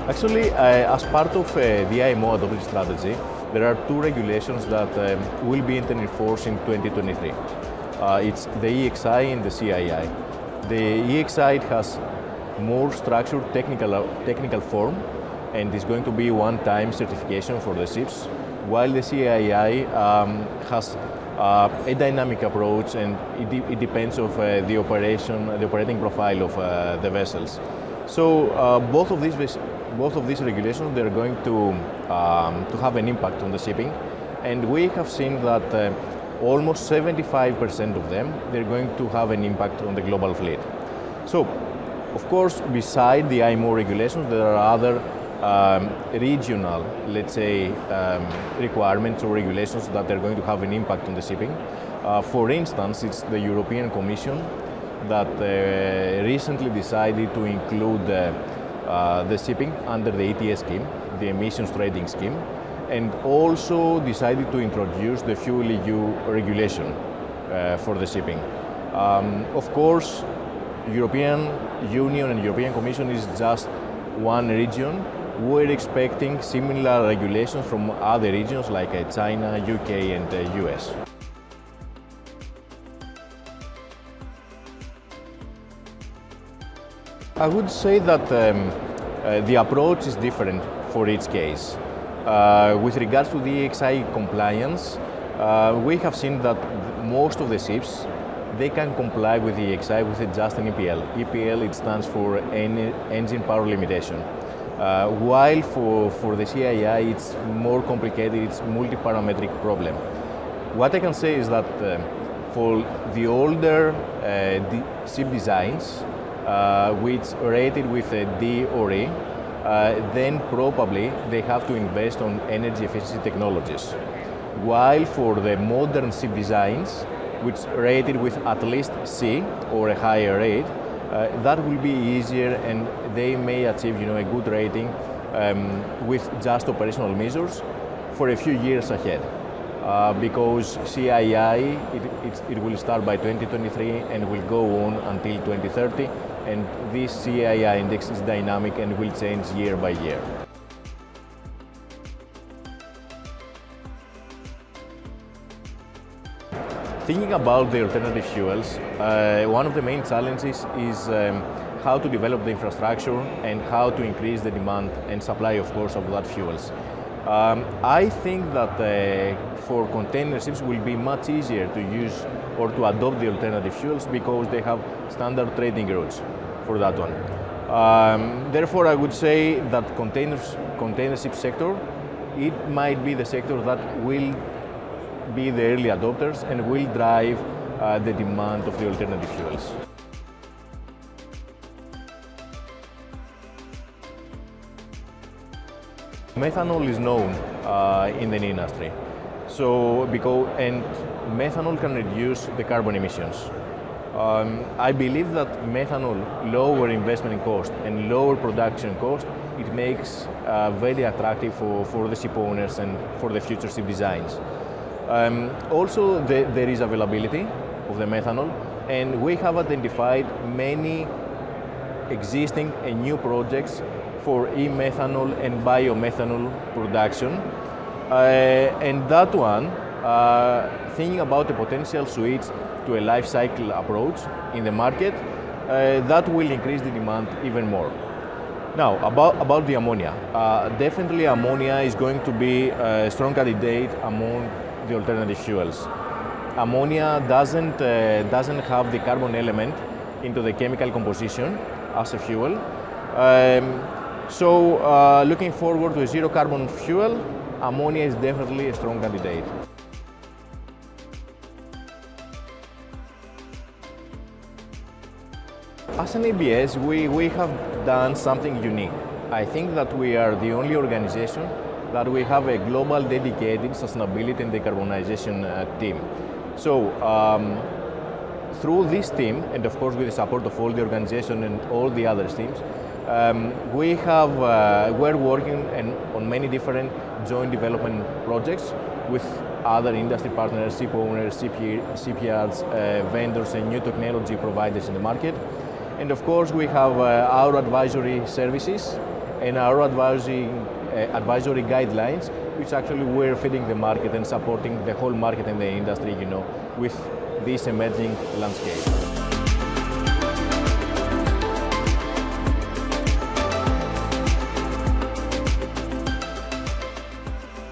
Actually, as part of the IMO adopted strategy, there are two regulations that will be entered in force in 2023. It's the EEXI and the CII. The EEXI has more structured technical form and is going to be one-time certification for the ships, while the CII has a dynamic approach, and it depends on the operating profile of the vessels. So both of these regulations, they're going to have an impact on the shipping, and we have seen that almost 75% of them, they're going to have an impact on the global fleet. So, of course, beside the IMO regulations, there are other regional, let's say, requirements or regulations that are going to have an impact on the shipping. For instance, it's the European Commission that recently decided to include the shipping under the ETS scheme, the emissions trading scheme, and also decided to introduce the Fuel EU regulation for the shipping. Of course, European Union and European Commission is just one region. We're expecting similar regulations from other regions like China, UK and US. I would say that the approach is different for each case. With regards to the EEXI compliance, we have seen that most of the ships, they can comply with the EEXI with just an EPL. EPL, it stands for engine power limitation. While for the CII, it's more complicated, it's multi-parametric problem. What I can say is that for the older ship designs, which rated with a D or E, then probably they have to invest on energy efficiency technologies. While for the modern ship designs, which rated with at least C or a higher rate, that will be easier and they may achieve a good rating with just operational measures for a few years ahead. Because CII, it will start by 2023 and will go on until 2030, and this CII index is dynamic and will change year by year. Thinking about the alternative fuels, one of the main challenges is how to develop the infrastructure and how to increase the demand and supply, of course, of that fuels. I think that for container ships will be much easier to use or to adopt the alternative fuels because they have standard trading routes for that one. Therefore, I would say that container ship sector, it might be the sector that will be the early adopters and will drive the demand of the alternative fuels. Methanol is known in the industry, and methanol can reduce the carbon emissions. I believe that methanol lower investment cost and lower production cost, it makes very attractive for the ship owners and for the future ship designs. Also, there is availability of the methanol, and we have identified many existing and new projects for e-methanol and biomethanol production. And that one, thinking about a potential switch to a life cycle approach in the market, that will increase the demand even more. Now, about the ammonia. Definitely ammonia is going to be a strong candidate among the alternative fuels. Ammonia doesn't have the carbon element into the chemical composition as a fuel. So looking forward to a zero carbon fuel, ammonia is definitely a strong candidate. As an ABS, we have done something unique. I think that we are the only organization that we have a global dedicated sustainability and decarbonization team. So through this team, and of course with the support of all the organization and all the other teams, we're working on many different joint development projects with other industry partners, ship owners, shipyards, vendors and new technology providers in the market. And of course we have our advisory services and our advisory guidelines, which actually we're feeding the market and supporting the whole market and the industry, with this emerging landscape.